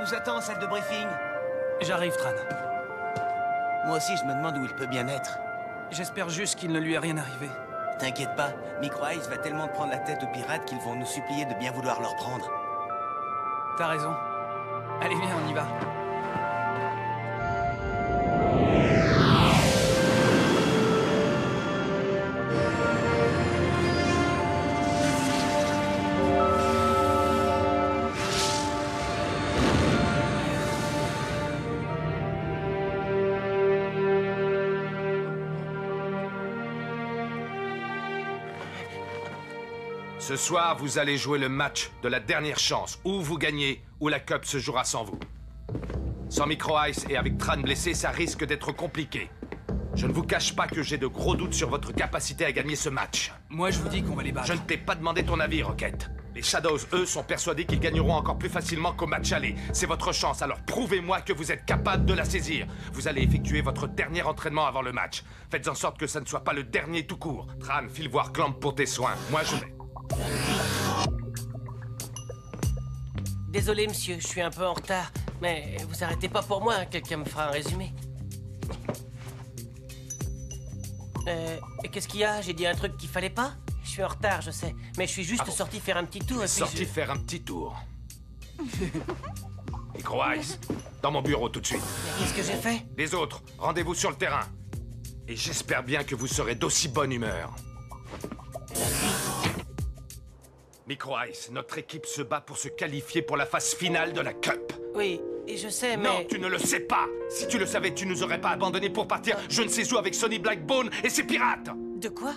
nous attend en salle de briefing. J'arrive, Tran. Moi aussi, je me demande où il peut bien être. J'espère juste qu'il ne lui est rien arrivé. T'inquiète pas, Micro Ice va tellement prendre la tête aux pirates qu'ils vont nous supplier de bien vouloir leur prendre. T'as raison. Allez, viens, on y va. Ce soir, vous allez jouer le match de la dernière chance. Ou vous gagnez, ou la Cup se jouera sans vous. Sans Micro Ice et avec Tran blessé, ça risque d'être compliqué. Je ne vous cache pas que j'ai de gros doutes sur votre capacité à gagner ce match. Moi, je vous dis qu'on va les battre. Je ne t'ai pas demandé ton avis, Rocket. Les Shadows, eux, sont persuadés qu'ils gagneront encore plus facilement qu'au match aller. C'est votre chance, alors prouvez-moi que vous êtes capable de la saisir. Vous allez effectuer votre dernier entraînement avant le match. Faites en sorte que ça ne soit pas le dernier tout court. Tran, file voir Clamp pour tes soins. Moi, je vais. Désolé, monsieur, je suis un peu en retard. Mais vous arrêtez pas pour moi, hein, quelqu'un me fera un résumé. Qu'est-ce qu'il y a? J'ai dit un truc qu'il fallait pas? Je suis en retard, je sais. Mais je suis juste sorti faire un petit tour et puis Sorti faire un petit tour. Micro Ice, dans mon bureau tout de suite. Qu'est-ce que j'ai fait? Les autres, rendez-vous sur le terrain. Et j'espère bien que vous serez d'aussi bonne humeur. Micro Ice, notre équipe se bat pour se qualifier pour la phase finale de la Cup. Oui, et je sais, mais... Non, tu ne le sais pas. Si tu le savais, tu nous aurais pas abandonnés pour partir je ne sais où avec Sonny Blackbone et ses pirates. De quoi?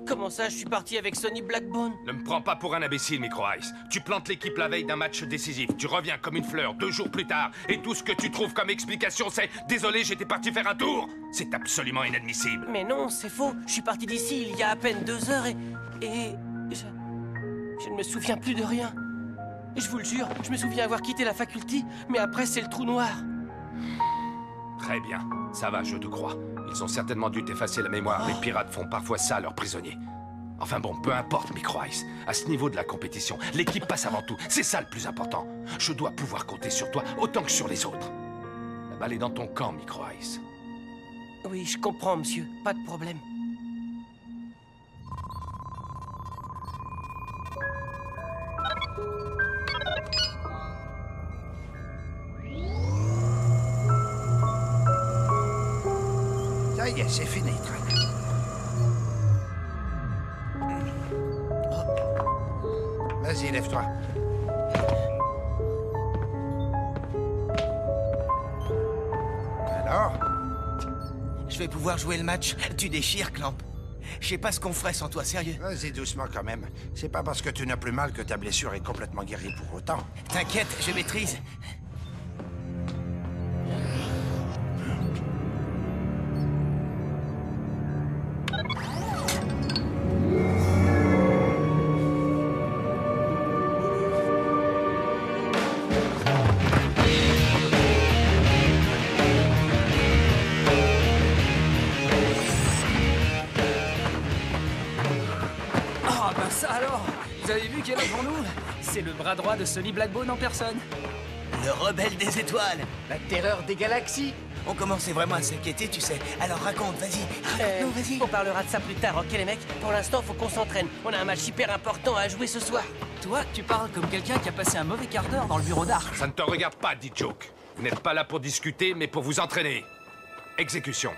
Comment ça, je suis parti avec Sonny Blackbone? Ne me prends pas pour un imbécile, Micro Ice. Tu plantes l'équipe la veille d'un match décisif. Tu reviens comme une fleur 2 jours plus tard. Et tout ce que tu trouves comme explication, c'est « Désolé, j'étais parti faire un tour ». C'est absolument inadmissible. Mais non, c'est faux. Je suis parti d'ici il y a à peine 2 heures et... Je ne me souviens plus de rien. Je vous le jure, je me souviens avoir quitté la faculté, mais après c'est le trou noir. Très bien, ça va, je te crois. Ils ont certainement dû t'effacer la mémoire. Les pirates font parfois ça à leurs prisonniers. Enfin bon, peu importe, Micro Ice. À ce niveau de la compétition, l'équipe passe avant tout. C'est ça le plus important. Je dois pouvoir compter sur toi autant que sur les autres. La balle est dans ton camp, Micro Ice. Oui, je comprends, monsieur. Pas de problème. Ça y est, c'est fini, Tran. Vas-y, lève-toi. Alors? Je vais pouvoir jouer le match. Tu déchires, Clamp. Je sais pas ce qu'on ferait sans toi, sérieux. Vas-y doucement quand même. C'est pas parce que tu n'as plus mal que ta blessure est complètement guérie pour autant. T'inquiète, je maîtrise. Ah, bah ça alors! Vous avez vu qui est là pour nous? C'est le bras droit de Sonny Blackbone en personne. Le rebelle des étoiles. La terreur des galaxies. On commençait vraiment à s'inquiéter, tu sais. Alors raconte, vas-y. Raconte-nous, vas-y. On parlera de ça plus tard, ok les mecs? Pour l'instant, faut qu'on s'entraîne. On a un match hyper important à jouer ce soir. Toi, tu parles comme quelqu'un qui a passé un mauvais quart d'heure dans le bureau d'Arc. Ça ne te regarde pas, dit Joke. Vous n'êtes pas là pour discuter, mais pour vous entraîner. Exécution.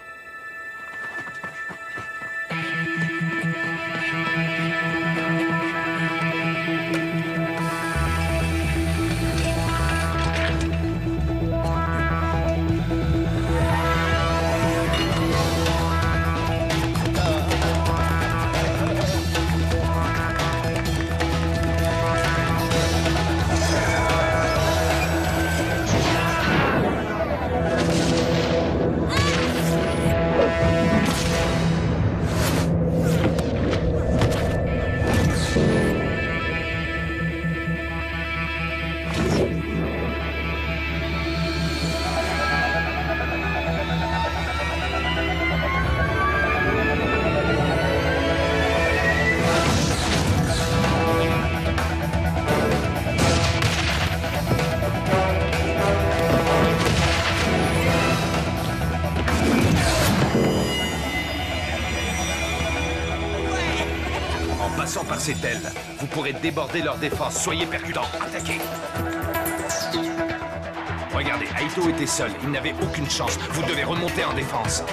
par ces ailes. Vous pourrez déborder leur défense. Soyez percutants. Attaquez. Regardez, Aito était seul. Il n'avait aucune chance. Vous devez remonter en défense.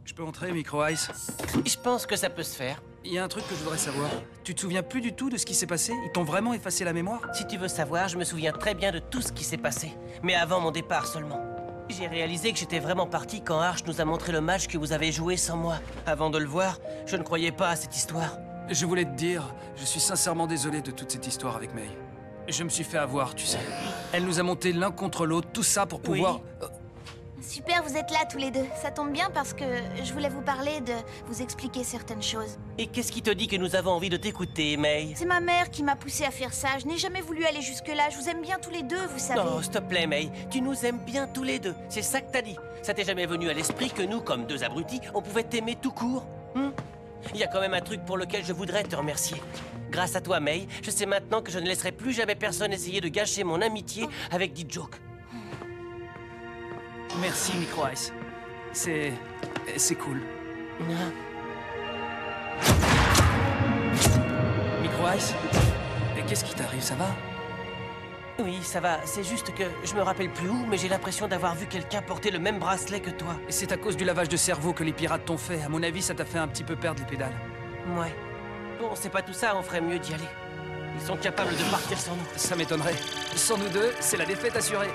Je peux entrer, Micro Ice? Je pense que ça peut se faire. Il y a un truc que je voudrais savoir. Tu te souviens plus du tout de ce qui s'est passé? Ils t'ont vraiment effacé la mémoire? Si tu veux savoir, je me souviens très bien de tout ce qui s'est passé. Mais avant mon départ seulement. J'ai réalisé que j'étais vraiment parti quand Arch nous a montré le match que vous avez joué sans moi. Avant de le voir, je ne croyais pas à cette histoire. Je voulais te dire, je suis sincèrement désolé de toute cette histoire avec May. Je me suis fait avoir, tu sais. Elle nous a monté l'un contre l'autre, tout ça pour pouvoir... Super, vous êtes là tous les deux. Ça tombe bien parce que je voulais vous parler de... vous expliquer certaines choses. Et qu'est-ce qui te dit que nous avons envie de t'écouter, May? C'est ma mère qui m'a poussé à faire ça. Je n'ai jamais voulu aller jusque-là. Je vous aime bien tous les deux, vous savez. Non, s'il te plaît, May. Tu nous aimes bien tous les deux. C'est ça que t'as dit. Ça t'est jamais venu à l'esprit que nous, comme deux abrutis, on pouvait t'aimer tout court? Il y a quand même un truc pour lequel je voudrais te remercier. Grâce à toi, May, je sais maintenant que je ne laisserai plus jamais personne essayer de gâcher mon amitié avec D-Joke. Merci, Micro Ice. C'est cool. Micro Ice? Et qu'est-ce qui t'arrive, ça va? Oui, ça va. C'est juste que je me rappelle plus où, mais j'ai l'impression d'avoir vu quelqu'un porter le même bracelet que toi. Et c'est à cause du lavage de cerveau que les pirates t'ont fait. À mon avis, ça t'a fait un petit peu perdre les pédales. Ouais. Bon, c'est pas tout ça, on ferait mieux d'y aller. Ils sont capables de partir sans nous. Ça m'étonnerait. Sans nous deux, c'est la défaite assurée.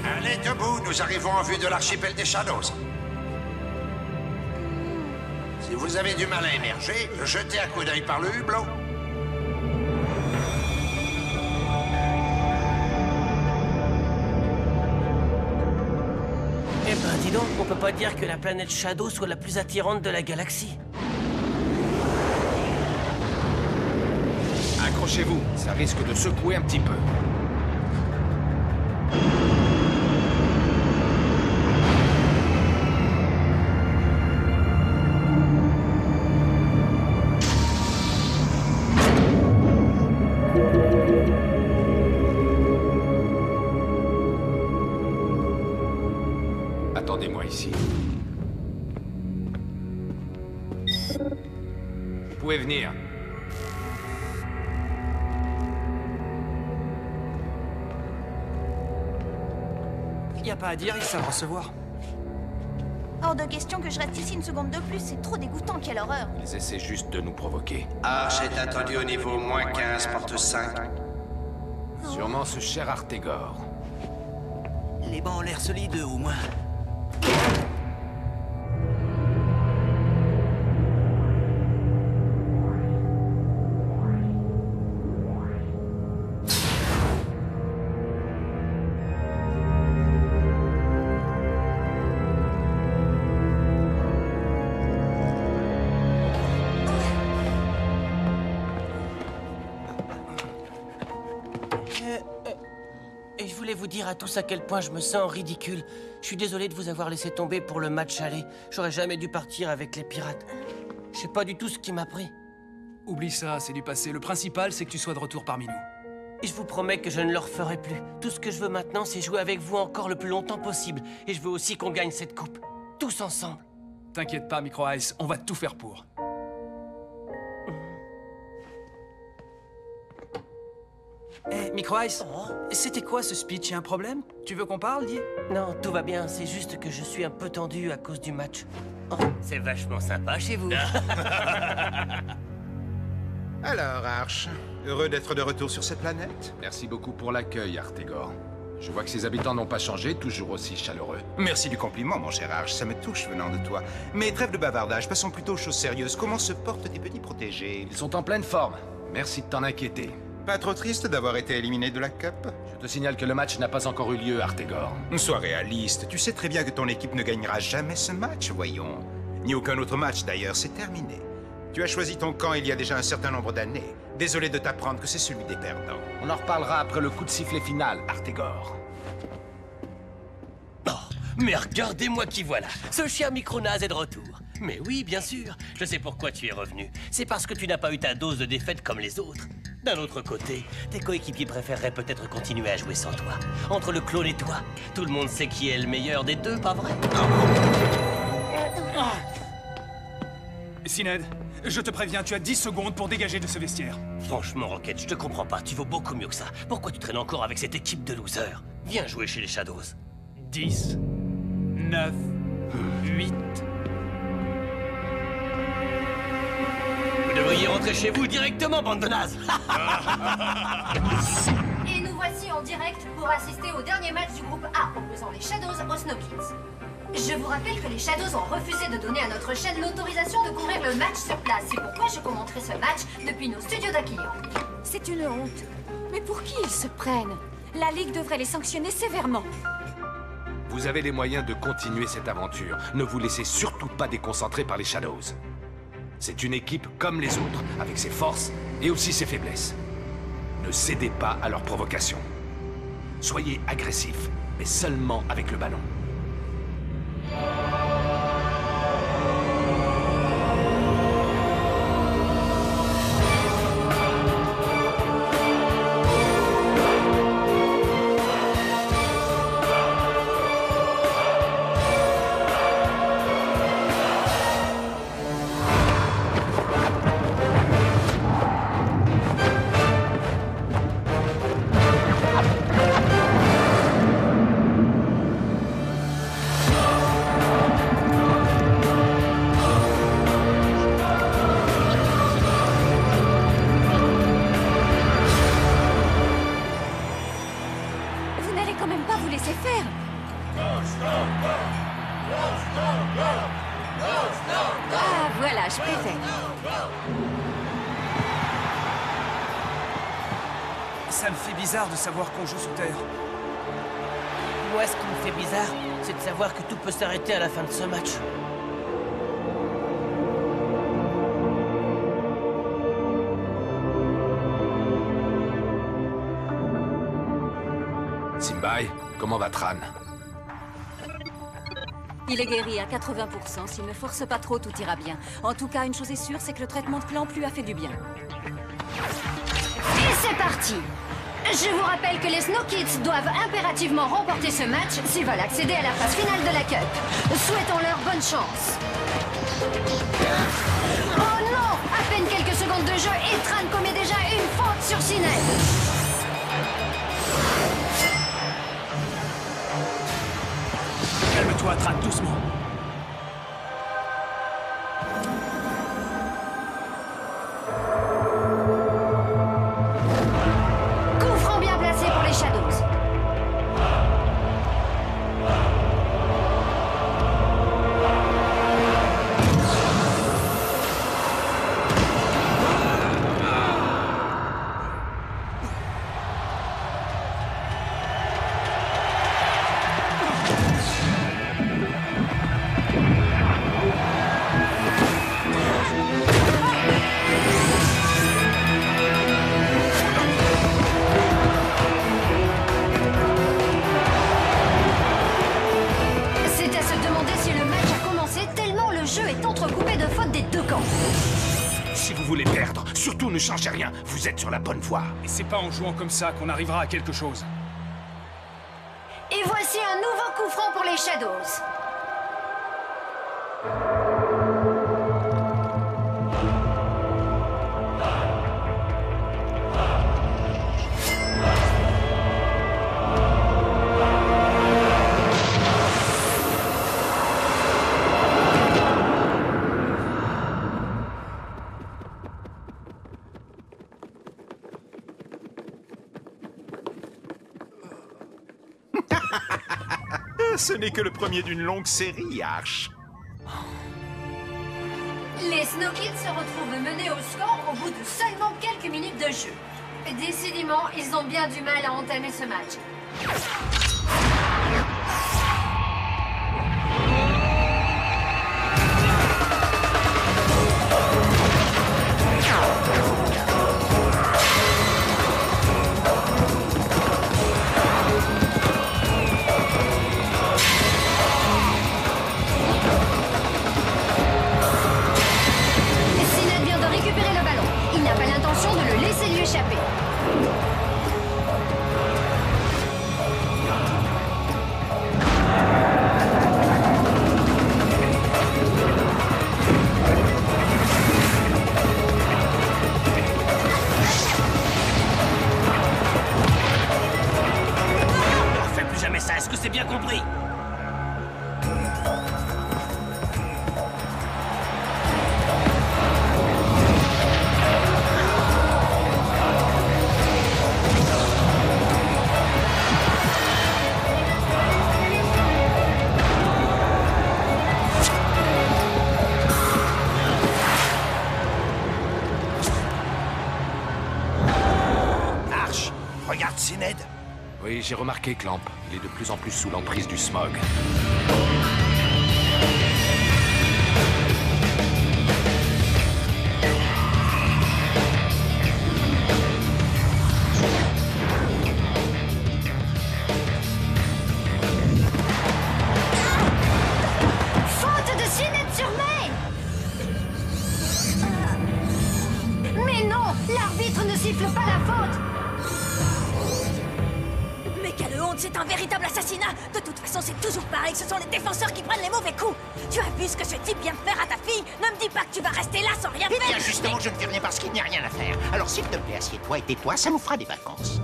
Allez, debout, nous arrivons en vue de l'archipel des Shadows. Si vous avez du mal à émerger, jetez un coup d'œil par le hublot. Eh ben, dis donc, on peut pas dire que la planète Shadow soit la plus attirante de la galaxie. Accrochez-vous, ça risque de secouer un petit peu. Attendez-moi ici. Vous pouvez venir. Y a pas à dire, ils savent recevoir. Hors de question que je reste ici une seconde de plus. C'est trop dégoûtant, quelle horreur. Ils essaient juste de nous provoquer. Arch est attendu au niveau -15, porte 5. Sûrement ce cher Artegor. Les bancs ont l'air solides, au moins. Et je voulais vous dire à tous à quel point je me sens ridicule. Je suis désolé de vous avoir laissé tomber pour le match aller. J'aurais jamais dû partir avec les pirates. Je sais pas du tout ce qui m'a pris. Oublie ça, c'est du passé. Le principal, c'est que tu sois de retour parmi nous. Et je vous promets que je ne le referai plus. Tout ce que je veux maintenant, c'est jouer avec vous encore le plus longtemps possible. Et je veux aussi qu'on gagne cette coupe. Tous ensemble. T'inquiète pas, Micro Ice, on va tout faire pour. Eh, Micro Ice, c'était quoi ce speech? Y'a un problème? Tu veux qu'on parle, dis? Non, tout va bien. C'est juste que je suis un peu tendu à cause du match. Oh, c'est vachement sympa chez vous. Alors, Arch, heureux d'être de retour sur cette planète? Merci beaucoup pour l'accueil, Artegor. Je vois que ses habitants n'ont pas changé, toujours aussi chaleureux. Merci du compliment, mon cher Arch, ça me touche venant de toi. Mais trêve de bavardage, passons plutôt aux choses sérieuses. Comment se portent tes petits protégés? Ils sont en pleine forme. Merci de t'en inquiéter. Pas trop triste d'avoir été éliminé de la Cup? Je te signale que le match n'a pas encore eu lieu, Artegor. Sois réaliste, tu sais très bien que ton équipe ne gagnera jamais ce match, voyons. Ni aucun autre match d'ailleurs, c'est terminé. Tu as choisi ton camp il y a déjà un certain nombre d'années. Désolé de t'apprendre que c'est celui des perdants. On en reparlera après le coup de sifflet final, Artegor. Oh, mais regardez-moi qui voilà. Ce chien Micronase est de retour. Mais oui, bien sûr. Je sais pourquoi tu es revenu. C'est parce que tu n'as pas eu ta dose de défaite comme les autres. D'un autre côté, tes coéquipiers préféreraient peut-être continuer à jouer sans toi. Entre le clone et toi, tout le monde sait qui est le meilleur des deux, pas vrai? Sined, je te préviens, tu as 10 secondes pour dégager de ce vestiaire. Franchement, Rocket, je te comprends pas. Tu vaux beaucoup mieux que ça. Pourquoi tu traînes encore avec cette équipe de losers? Viens jouer chez les Shadows. 10, 9, 8... Vous devriez rentrer chez vous directement, bande de nazes. Et nous voici en direct pour assister au dernier match du groupe A opposant les Shadows aux Snow Kids. Je vous rappelle que les Shadows ont refusé de donner à notre chaîne l'autorisation de couvrir le match sur place. C'est pourquoi je commenterai ce match depuis nos studios d'Aquillon. C'est une honte. Mais pour qui ils se prennent? La Ligue devrait les sanctionner sévèrement. Vous avez les moyens de continuer cette aventure. Ne vous laissez surtout pas déconcentrer par les Shadows. C'est une équipe comme les autres, avec ses forces et aussi ses faiblesses. Ne cédez pas à leurs provocations. Soyez agressifs, mais seulement avec le ballon. Ça me fait bizarre de savoir qu'on joue sous terre. Moi, ce qui me fait bizarre, c'est de savoir que tout peut s'arrêter à la fin de ce match. Simbai, comment va Tran? Il est guéri à 80%. S'il ne force pas trop, tout ira bien. En tout cas, une chose est sûre, c'est que le traitement de Clamp lui a fait du bien. Et c'est parti! Je vous rappelle que les Snow Kids doivent impérativement remporter ce match s'ils veulent accéder à la phase finale de la Cup. Souhaitons-leur bonne chance. Oh non! À peine quelques secondes de jeu et Tran commet déjà une faute sur Sined. Calme-toi, Tran, doucement. Coup franc bien placé pour les Shadows. ne changez rien. Vous êtes sur la bonne voie. Et c'est pas en jouant comme ça qu'on arrivera à quelque chose. Et voici un nouveau coup franc pour les Shadows. Ce n'est que le premier d'une longue série, Arch. Les Snow Kids se retrouvent menés au score au bout de seulement quelques minutes de jeu. Décidément, ils ont bien du mal à entamer ce match. Sined vient de récupérer le ballon. Il n'a pas l'intention de le laisser lui échapper. On fait plus jamais ça, est-ce que c'est bien compris? Arch, regarde Sined. Oui, j'ai remarqué, Clamp. Il est de plus en plus sous l'emprise du smog. Faute de Sined sur May! Mais non! L'arbitre ne siffle pas la faute! Mais quelle honte, c'est un véritable assassinat! De toute façon, c'est toujours pareil, ce sont les défenseurs qui prennent les mauvais coups! Tu as vu ce que ce type vient de faire à ta fille? Ne me dis pas que tu vas rester là sans rien Eh faire! bien, justement, je ne fais rien parce qu'il n'y a rien à faire. Alors, s'il te plaît, assieds-toi et tais-toi, ça nous fera des vacances.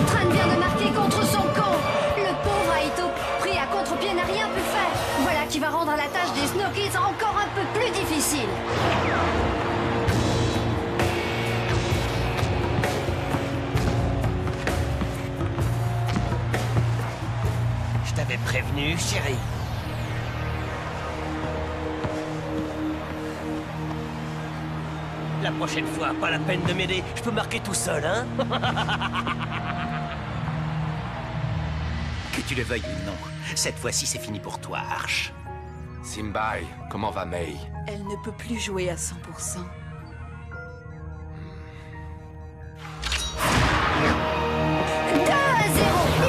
Tran vient de marquer contre son camp. Le pauvre Aito, pris à contre-pied, n'a rien pu faire. Voilà qui va rendre la tâche des Snow Kids encore un peu plus difficile. Je t'avais prévenu, chérie. La prochaine fois, pas la peine de m'aider. Je peux marquer tout seul, hein? Que tu le veuilles ou non, cette fois-ci, c'est fini pour toi, Arch. Simbai, comment va May? Elle ne peut plus jouer à 100%. 2-0.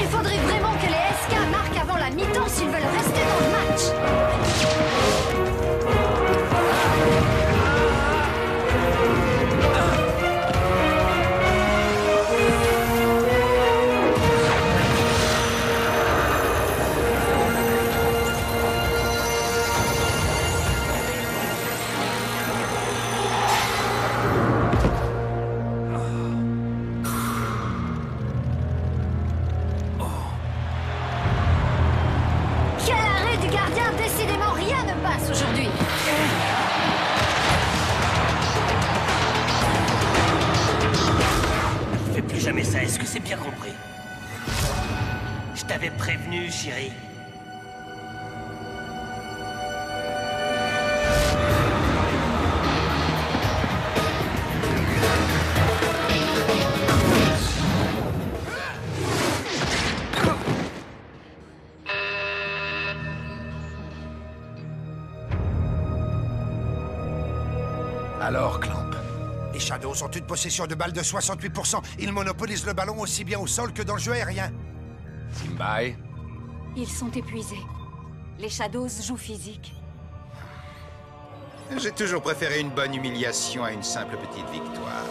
Il faudrait vraiment que les SK marquent avant la mi-temps s'ils veulent rester dans le match. Quel arrêt du gardien! Décidément, rien ne passe aujourd'hui. Fais plus jamais ça, est-ce que c'est bien compris? Je t'avais prévenu, chérie. Alors, Clamp? Les Shadows ont une possession de balle de 68%. Ils monopolisent le ballon aussi bien au sol que dans le jeu aérien. Simbai? Ils sont épuisés. Les Shadows jouent physique. J'ai toujours préféré une bonne humiliation à une simple petite victoire.